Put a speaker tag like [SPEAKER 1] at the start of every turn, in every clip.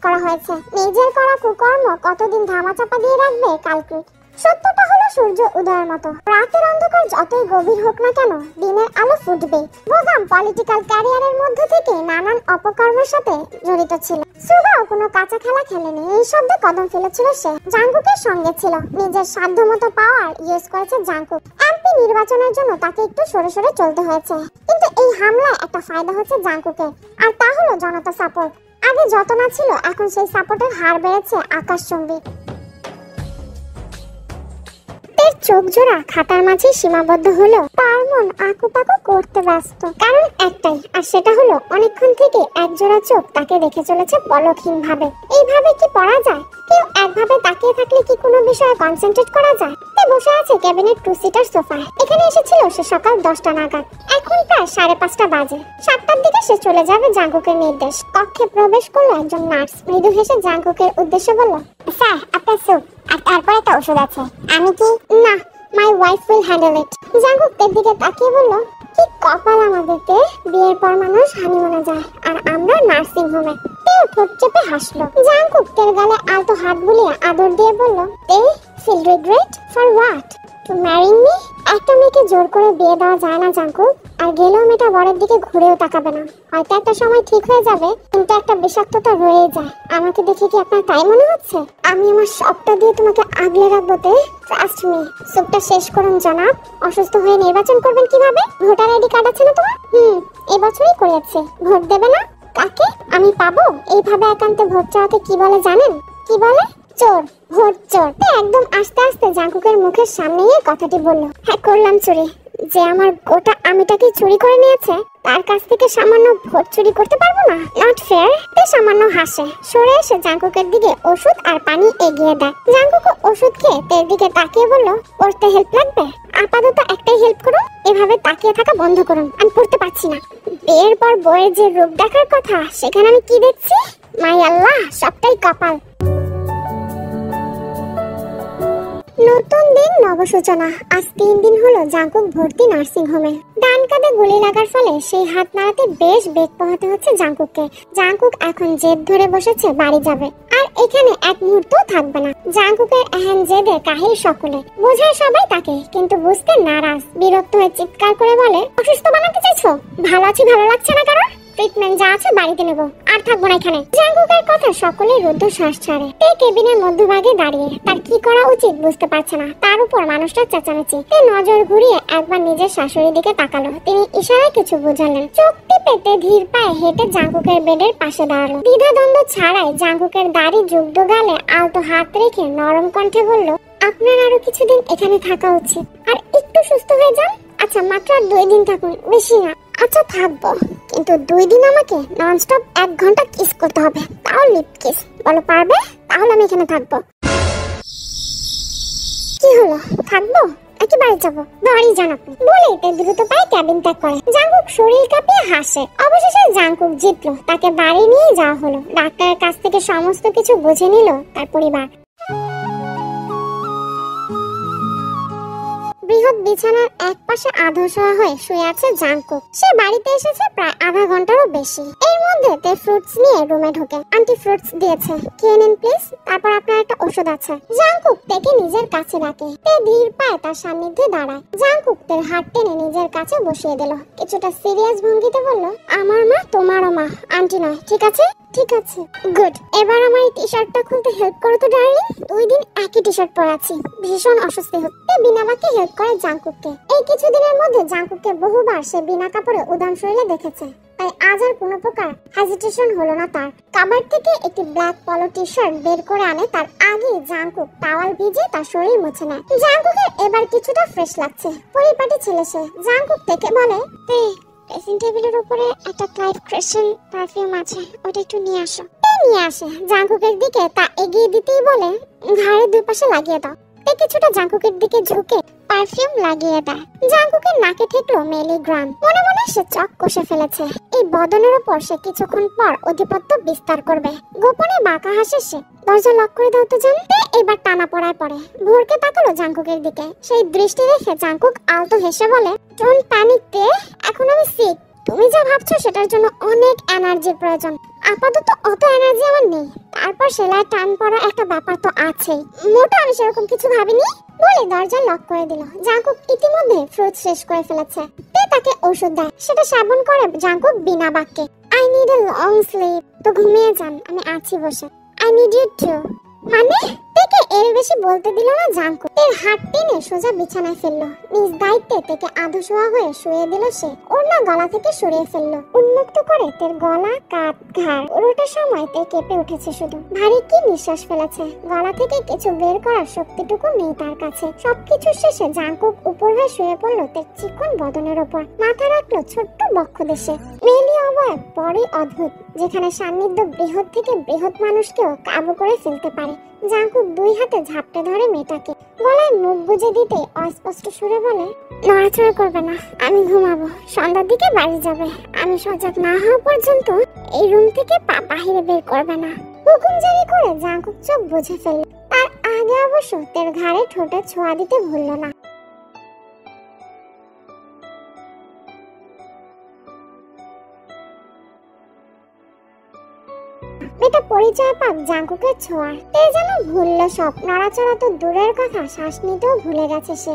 [SPEAKER 1] করা হয়েছে। নিজের করা কুকর্ম কতদিন ধামাচাপা দিয়ে রাখবে কালক্রিট। সত্যটা হলো সূর্য উদয়ের মতো, রাতের অন্ধকার যতই গভীর হোক না কেন দিনের আলো ফুটবে। বোগাম পলিটিক্যাল ক্যারিয়ারের মধ্য থেকে নানান অপকর্মের সাথে জড়িত ছিল। সুগাও কোনো কাঁচা খেলা খেলেনি, এই শব্দে কদম ফেলেছিল সে। জাঙ্কুকের সঙ্গে ছিল, নিজের সাধ্যমতো পাওয়ার ইউজ করেছে জাঙ্কুক। এমপি নির্বাচনের জন্য তাকে একটু সরে সরে চলতে হয়েছে, কিন্তু এই হামলায় একটা ফায়দা হচ্ছে জাঙ্কুকের, আর তা হলো জনতা সাপোর্ট। আগে যত না ছিল এখন সেই সাপোর্টের হার বেড়েছে আকাশচুম্বী। চোখ জোড়া খাতার মাঝে সীমাবদ্ধ হলো, তার মন আকুপাকু করতে ব্যস্ত। কারণ একটাই, আর সেটা হলো অনেকক্ষণ থেকে একজোড়া চোখ তাকে দেখে চলেছে পলকহীন ভাবে। এইভাবে কি পড়া যায়? কেউ একভাবে তাকিয়ে থাকলে কি কোনো বিষয়ে কনসেন্ট্রেট করা যায়? বসে আছে ক্যাবিনেট 2 সিটার সোফায়। এখানে এসেছিল সে সকাল 10টা নাগাদ, এখন প্রায় 5:30 বাজে। 7টার দিকে সে চলে যাবে জাঙ্কুকের নির্দেশ। কক্ষে প্রবেশ করলো একজন নার্স, মৃদু হেসে জাঙ্কুকের উদ্দেশ্যে বলল, স্যার আপনার স্যুপ, আর তারপর একটা ওষুধ আছে। আমি কি? না, my wife will handle it. Jungkook তার দিকে তাকিয়ে বলল, কি কপাল আমাদেরতে, বিয়ের পর মানুষ হানিমুনে যায় আর আমরা নার্সিং হোমে। তেও ঠোঁট চেপে হাসলো। জাঙ্কুক তের গালে আলতো হাত বুলিয়ে আদর দিয়ে বলল, তে feel regret for what? To marry me? একটা মেয়েকে জোর করে বিয়ে দেওয়া যায় না জাঙ্কুক, আর গেলেও মেয়েটা বরের দিকে ঘুরেও তাকাবে না। হয়তো একটা সময় ঠিক হয়ে যাবে, কিন্তু একটা বিষাক্ততা রয়ে যায়। আমাকে দেখে কি আপনার তাই মনে হচ্ছে? আমি আমার সবটা দিয়ে তোমাকে আগলে রাখবো তে, ট্রাস্ট মি। সুপটা শেষ করুন জনাব। অসুস্থ হয়ে নির্বাচন করবেন কিভাবে? ভোটার আইডি কার্ড আছে না তোমার? এই বছরই করেছে। ভোট দেবে না? কাকে? আমি পাবো? এইভাবে একান্তে ভোট চাওয়াকে কি বলে জানেন? কি বলে? চোর, ভোট চোর। একদম আস্তে আস্তে জাঙ্কুকের মুখের সামনেই কথাটি বলল। হ্যাঁ, করলাম চুরি। যে আমার গোটা আমিটাকে চুরি করে নিয়েছে, তার কাছ থেকে সামান্য ভোট চুরি করতে পারবো না? Not fair. সামান্য হাসে, সরে এসে জাঙ্কুকের দিকে ওষুধ আর পানি এগিয়ে দেয়। জাঙ্কুক ওষুধ খেয়ে তের দিকে তাকিয়ে বলল, পড়তে হেল্প লাগবে? আপাতত একটাই হেল্প করুন, এভাবে তাকিয়ে থাকা বন্ধ করুন। আমি পড়তে পারছি না। বিয়ের পর বইয়ের যে রূপ দেখার কথা, সেখানে আমি কি দেখছি? মাই আল্লাহ, সবটাই কপাল। নতুন দিন, নবসূচনা। আজ 3 দিন হলো জাঙ্কুক ভর্তি নার্সিং হোমে। ডান কাঁধে গুলি লাগার ফলে সেই হাত নাড়াতে বেশ বেগ পোহাতে হচ্ছে জাঙ্কুককে। জাঙ্কুক এখন জেদ ধরে বসেছে বাড়ি যাবে, আর এখানে এক মুহূর্তও থাকবে না। জাঙ্কুকের এহেন জেদে কাহিল সকলে, বোঝায় সবাই তাকে, কিন্তু বুঝতে নারাজ। বিরক্ত হয়ে চিৎকার করে বলে, অসুস্থ বানাতে চাইছো? ভালো আছি, ভালো লাগছে না কারণ? ট্রিটমেন্ট যা আছে বাড়িতে নেব, আর থাকবো না এখানে। জাঙ্কুকের কথা সকলে রুদ্ধশ্বাস ছাড়ে। তে কেবিনের মধ্যভাগে দাঁড়িয়ে তার কি করা উচিত বুঝতে পারছে না। তার উপর মানুষটা চেঁচামেচি। তে নজর ঘুরিয়ে একবার নিজের শাশুড়ির দিকে তাকালো। তিনি ইশারায় কিছু বুঝালেন। চোখ টিপে ধীর পায়ে হেঁটে জাঙ্কুকের বেডের পাশে দাঁড়ালো। দ্বিধাদ্বন্দ্ব ছাড়াই জাঙ্কুকের দাড়ি যুগ্ধ গালে আলতো হাত রেখে নরম কণ্ঠে বলল, আপনার আরো কিছুদিন এখানে থাকা উচিত, আর একটু সুস্থ হয়ে যান। আচ্ছা, মাত্র 2 দিন থাকুন, বেশি না। আচ্ছা থাকবো, কিন্তু 2 দিন আমাকে ননস্টপ 1 ঘন্টা কিস করতে হবে, তাও লিপ কিস। বলো পারবে? তাহলে আমি এখানে থাকবো। কি হলো, থাকবো নাকি বাড়ি যাবো? বাড়ি যান আপনি, বলেই তে দ্রুত পায়ে ক্যাবিন ত্যাগ করে। জাঙ্কুক শরীর কাঁপিয়ে হাসে। অবশেষে জাঙ্কুক জিতলো, তাকে বাড়ি নিয়ে যাওয়া হলো। ডাক্তারের কাছ থেকে সমস্ত কিছু বুঝে নিল তার পরিবার। বৃহৎ বিছানার এক পাশে আধশোয়া হয়ে শুয়ে আছে জাঙ্কুক। সে বাড়িতে এসেছে প্রায় আধা ঘন্টারও বেশি। এর মধ্যে তে ফ্রুটস নিয়ে রুমে ঢোকে। আন্টি ফ্রুটস দিয়েছে, খেয়ে নিন প্লিজ, তারপর আপনার একটা ওষুধ আছে। জাঙ্কুক তেকে নিজের কাছে রাখে। তে ধীর পায়ে তার সান্নিধ্যে দাঁড়ায়। জাঙ্কুক তের হাত টেনে নিজের কাছে বসিয়ে দিল। কিছুটা সিরিয়াস ভঙ্গিতে বলল, আমার মা তোমারও মা, আন্টি নয়, ঠিক আছে? ঠিক আছে, গুড। এবার আমার এই টি-শার্টটা খুলতে হেল্প করো তো ডার্লিং। 2 দিন একই টি-শার্ট পরে আছি, ভীষণ অস্বস্তি হচ্ছে। বিনা বাক্যে হেল্প করে জাঙ্কুককে। এই কিছুদিনের মধ্যে জাঙ্কুককে বহুবার সে বিনা কাপড়ে উদাম শরীরে দেখেছে, তাই আজ আর কোনো প্রকার হেজিটেশন হলো না তার। কাবার্ড থেকে একটি ব্ল্যাক পলো টি-শার্ট বের করে আনে। তার আগে জাঙ্কুক টাওয়াল ভিজে তার শরীর মুছে নেয়। জাঙ্কুকের এবার কিছুটা ফ্রেশ লাগছে। পরিপাটি ছেলে সে। জাঙ্কুক থেকে বলে, ড্রেসিং টেবিলের উপরে একটা ক্লাইভ ক্রেশন পারফিউম আছে, ওটা একটু নিয়ে আসো। নিয়ে আসে। জাঙ্কুকের দিকে তা এগিয়ে দিতেই বলে, ঘাড়ের 2 পাশে লাগিয়ে দাও। কিছুটা জাঙ্কুকের দিকে ঝুঁকে পারফিউম লাগিয়ে দেয়। জাঙ্কুকের নাকে ঠেকলো মেলিগ্রাম। মনে মনে সে চক কষে ফেলেছে। এই বদনের উপর সে কিছুক্ষণ পর আধিপত্য বিস্তার করবে। গোপনে বাঁকা হাসে সে। দরজা লক করে দাও তো জানতে। এবার টানা পড়ায় পড়ে ভোরকে তাকালো জাঙ্কুকের দিকে। সেই দৃষ্টি দেখে জাঙ্কুক আলতো হেসে বলে, ডোন্ট প্যানিক তে, এখন আমি সিক। তুমি যা ভাবছো সেটার জন্য অনেক এনার্জির প্রয়োজন। আপাতত অত এনার্জি আমার নেই। তারপর সেলাই টান পড়া একটা ব্যাপার তো আছেই। মোটা আমি সেরকম কিছু ভাবিনি বলে দরজা লক করে দিল। জাঙ্কুক ইতিমধ্যে ফ্রুট শেষ করে ফেলেছে। তে তাকে ওষুধ দেয়, সেটা সেবন করে জাঙ্কুক বিনা বাক্যে। I need a long sleep. তো ঘুমিয়ে যান, আমি আছি বসে। I need you too. মানে তেকে এর বেশি বলতে দিল না জাঙ্কুক। তের হাত টেনে সোজা বিছানায় ফেললো। নিজ দায়িত্বে তেকে আধো শোয়া হয়ে শুয়ে দিল সে। ওড়না গলা থেকে সরিয়ে ফেললো, উন্মুক্ত করে তের গলা, কাঁধ, ঘাড় পুরোটা সময় তে কেঁপে উঠেছে শুধু। ভারী কি নিঃশ্বাস ফেলেছে। গলা থেকে কিছু বের করার শক্তিটুকু নেই তার কাছে। সবকিছু শেষে জাঙ্কুক উপর হয়ে শুয়ে পড়লো তের চিকন বদনের ওপর। মাথা রাখলো ছোট্ট বক্ষদেশে। মেলি অবয়ব বড়ই অদ্ভুত, যেখানে সান্নিধ্য বৃহৎ থেকে বৃহৎ মানুষকেও কাবু করে ফেলতে পারে। জাঙ্কুক দুই হাতে ঝাপটে ধরে মেয়েটাকে। গলায় মুখ গুজে দিতে অস্পষ্ট সুরে বলে, নড়াচড়া করবে না, আমি ঘুমাবো। সন্ধ্যার দিকে বাড়ি যাবে। আমি সজাগ না হওয়া পর্যন্ত এই রুম থেকে পা বাহিরে বের করবে না। হুকুম জারি করে জাঙ্কুক চোখ বুঝে ফেলল। তার আগে অবশ্য তের ঘাড়ে ঠোঁটে ছোঁয়া দিতে ভুলল না। এটা পরিচয় পাক জাঙ্কুকের ছোঁয়ার। তে যেন ভুলল সব। নড়াচড়া তো দূরের কথা, শ্বাস নিতেও ভুলে গেছে সে।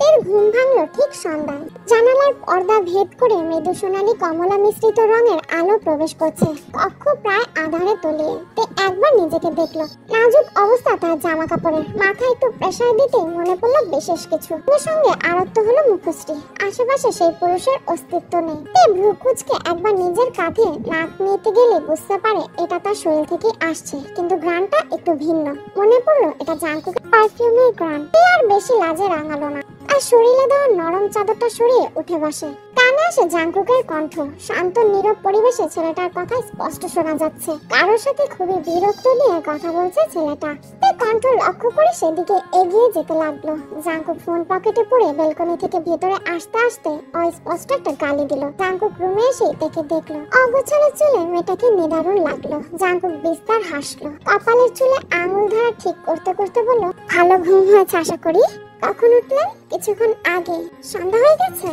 [SPEAKER 1] এর ঘুম ভাঙলো ঠিক সন্ধ্যায়। জানালার পর্দা ভেদ করে মৃদু সোনালী কমলা মিশ্রিত রঙের আলো প্রবেশ করছে। কক্ষ প্রায় আধারে তলিয়ে। তে একবার নিজেকে দেখলো। নাজুক অবস্থা তার জামা কাপড়ের। মাথায় একটু প্রেসার দিতে মনে পড়লো বিশেষ কিছু। সঙ্গে আরত্ব হলো মুখশ্রী। আশেপাশে সেই পুরুষের অস্তিত্ব নেই। তে ভ্রু কুঁচকে একবার নিজের কাঁধে নাক নিতে গেলে বুঝতে পারে এটা তার শরীর থেকে আসছে, কিন্তু ঘ্রাণটা একটু ভিন্ন। মনে পড়লো এটা জাঙ্কুকের পারফিউমের ঘ্রাণ। তে আর বেশি লাজে রাঙালো না, আর শরীরে দেওয়া নরম চাদরটা সরিয়ে উঠে বসে। কানে আসে জাঙ্কুকের কণ্ঠ। শান্ত নীরব পরিবেশে ছেলেটার কথা স্পষ্ট শোনা যাচ্ছে। কারোর সাথে খুবই বিরক্ত নিয়ে কথা বলছে ছেলেটা। তে কণ্ঠ লক্ষ্য করে সেদিকে এগিয়ে যেতে লাগলো। জাঙ্কুক ফোন পকেটে পড়ে বেলকনি থেকে ভেতরে আসতে আসতে অস্পষ্ট একটা গালি দিল। জাঙ্কুক রুমে এসে তাকে দেখলো। অগোছালো চুলে মেয়েটাকে নিদারুণ লাগলো। জাঙ্কুক বিস্তার হাসলো। কপালের চুলে আঙুল ধরা ঠিক করতে করতে বলল, ভালো ঘুম হয়েছে আশা করি। কখন উঠলেন? কিছুক্ষণ আগে। সন্ধ্যা হয়ে গেছে?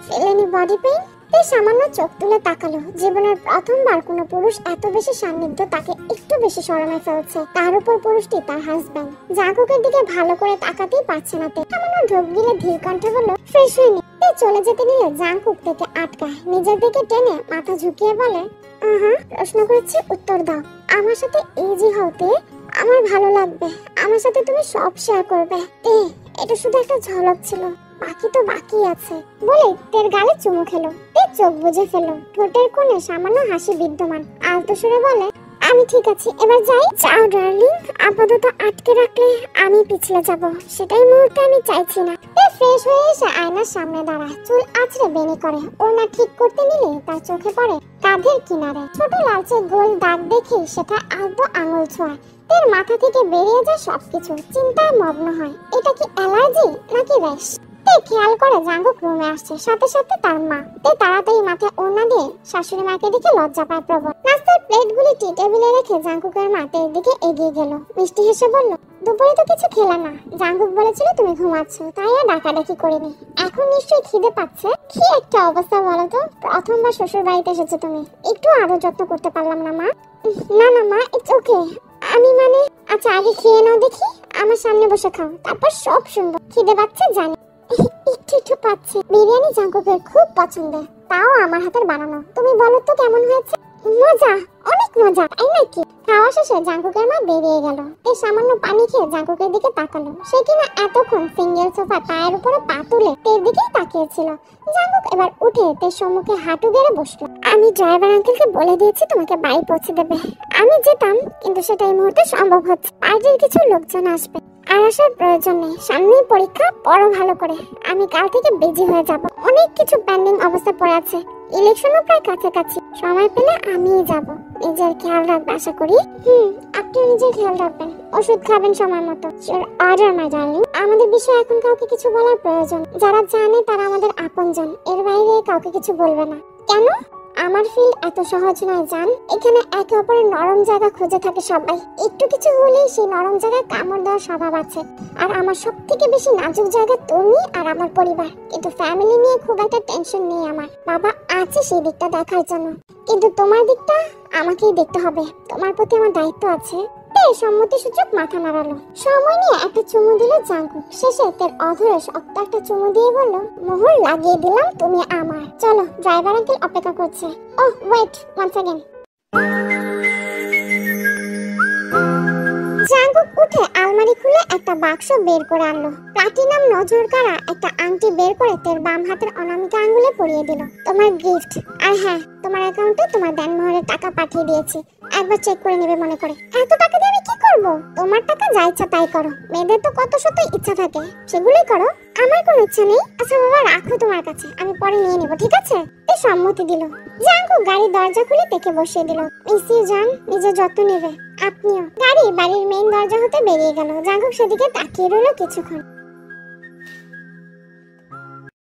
[SPEAKER 1] ফেলেনি বডি পেইন? তে সামান্য চোখ তুলে তাকালো। জীবনের প্রথমবার কোনো পুরুষ এত বেশি সান্নিধ্য তাকে একটু বেশি শরমে ফেলছে। তার উপর পুরুষটি তার হাজবেন্ড। জাঙ্কুকের দিকে ভালো করে তাকাতেই পারছে না তে। সামান্য ঢোক গিলে ধীর কণ্ঠে বলল, ফ্রেশ হয়নি? তে চলে যেতে নিলে জাঙ্কুক থেকে আটকায়। নিজের দিকে টেনে মাথা ঝুঁকিয়ে বলে, প্রশ্ন করেছি, উত্তর দাও। আমার সাথে ইজি হতে আমার ভালো লাগবে। আমার সাথে তুমি সব শেয়ার করবে। এটা শুধু একটা ঝলক ছিল, বাকি তো বাকি আছে বলে তের গালে চুমু খেলো। তে চোখ বুজে ফেললো। ঠোঁটের কোণে সামান্য হাসি বিদ্যমান। আলতো সুরে বলে, আমি ঠিক আছি, এবার যাই। যাও ডার্লিং, আপাতত আটকে রাখলে আমি পিছলে যাব। সেটাই মুহূর্তে আমি চাইছি না। তে ফ্রেশ হয়ে এসে আয়নার সামনে দাঁড়ায়। চুল আছড়ে বেনি করে। ওড়না ঠিক করতে নিলে তার চোখে পড়ে কাঁধের কিনারে ছোট লালচে গোল দাগ দেখে সেটা আলতো আঙুল ছোঁয়ায়। তের মাথা থেকে বেরিয়ে যায় সবকিছু। চিন্তায় মগ্ন হয়। এটা কি অ্যালার্জি নাকি র্যাশ? তে খেয়াল করে জাঙ্কুক রুমে আসছে, সাথে সাথে তার মা। তে তাড়াতাড়ি মাথায় ওড়না দিয়ে শাশুড়ি মাকে দেখে লজ্জা পায় প্রবল। নাস্তার প্লেটগুলি টি টেবিলে রেখে জাঙ্কুকের মা তের দিকে এগিয়ে গেল। মিষ্টি হেসে বলল, দুপুরে তো কিছু খেলা না। জাঙ্কুক বলেছিল তুমি ঘুমাচ্ছ, তাই আর ডাকাডাকি করিনি। এখন নিশ্চয়ই খিদে পাচ্ছে। কি একটা অবস্থা বলো তো। প্রথমবার শ্বশুর বাড়িতে এসেছো তুমি, একটু আদর যত্ন করতে পারলাম না মা? না না মা, ইটস ওকে। আমি মানে, আচ্ছা আগে খেয়ে নাও দেখি। আমার সামনে বসে খাও, তারপর সব শুনবো। খিদে পাচ্ছে জানি, একটু একটু পাচ্ছে। বিরিয়ানি জাঙ্কুকের খুব পছন্দের, তাও আমার হাতের বানানো। তুমি বলো তো কেমন হয়েছে? মজা, অনেক মজা, তাই নাকি? খাওয়া শেষে জাঙ্কুকের মা বেরিয়ে গেল। এই সামান্য পানি খেয়ে জাঙ্কুকের দিকে তাকালো। সে কিনা এতক্ষণ সিঙ্গেল সোফা টায়ের উপরে পা তুলে তের দিকেই তাকিয়েছিল। জাঙ্কুক এবার উঠে তের সম্মুখে হাঁটু গেড়ে বসলো। আমি ড্রাইভার আঙ্কেলকে বলে দিয়েছি তোমাকে বাড়ি পৌঁছে দেবে। আমি যেতাম, কিন্তু সেটা এই মুহূর্তে সম্ভব হচ্ছে। পার্টির কিছু লোকজন আসবে, আর আসার প্রয়োজন নেই। সামনেই পরীক্ষা, পড়ো ভালো করে। আমি কাল থেকে বিজি হয়ে যাব। অনেক কিছু পেন্ডিং অবস্থা পড়ে আছে। ইলেকশনও প্রায় কাছাকাছি। সময় পেলে আমিই যাব। নিজের খেয়াল রাখবে আশা করি। আপনি নিজের খেয়াল রাখবেন, ওষুধ খাবেন সময় মতো। Order my darling. আমাদের বিষয়ে এখন কাউকে কিছু বলার প্রয়োজন। যারা জানে তারা আমাদের আপনজন, এর বাইরে কাউকে কিছু বলবে না। কেন? আমার ফিল্ড এত সহজ নয় জান। এখানে একে অপরের নরম জায়গা খুঁজে থাকে সবাই। একটু কিছু হলেই সেই নরম জায়গায় কামড় দেওয়ার স্বভাব আছে। আর আমার সব থেকে বেশি নাজুক জায়গা তুমি আর আমার পরিবার। কিন্তু ফ্যামিলি নিয়ে খুব একটা টেনশন নেই আমার। বাবা আছে সেই দিকটা দেখার জন্য, কিন্তু তোমার দিকটা আমাকেই দেখতে হবে। তোমার প্রতি আমার দায়িত্ব আছে। সম্মতি সূচক মাথা নাড়ালো। সময় নিয়ে একটা চুমু দিল জাঙ্কুক। শেষে তের অধরে শক্ত একটা চুমু দিয়ে বলল, মোহর লাগিয়ে দিলাম তুমি আমার। চলো, ড্রাইভার আঙ্কেল অপেক্ষা করছে। ওহ ওয়েট ওয়ান্স अगेन। জাঙ্কুক উঠে আলমারি খুলে একটা বাক্স বের করে আনলো। প্লাটিনাম নজর কাড়া একটা আংটি বের করে তের বাম হাতের অনামিকা আঙ্গুলে পরিয়ে দিল। তোমার গিফট। আর হ্যাঁ, তোমার অ্যাকাউন্টে তোমার দেনমোহরের টাকা পাঠিয়ে দিয়েছি, একবার চেক করে নেবে মনে করে। এত টাকা দিয়ে আমি কি করব? তোমার টাকা যা ইচ্ছা তাই করো। মেয়েদের তো কত শত ইচ্ছা থাকে, সেগুলোই করো। আমার কোনো ইচ্ছা নেই। আচ্ছা বাবা, রাখো তোমার কাছে, আমি পরে নিয়ে নেব, ঠিক আছে? তে সম্মতি দিল। জাঙ্কুক গাড়ির দরজা খুলে তেকে বসিয়ে দিল। মিস ইউ জান, নিজের যত্ন নেবে। আপনিও। গাড়ি বাড়ির মেইন দরজা হতে বেরিয়ে গেল। জাঙ্কুক সেদিকে তাকিয়ে রইল কিছুক্ষণ।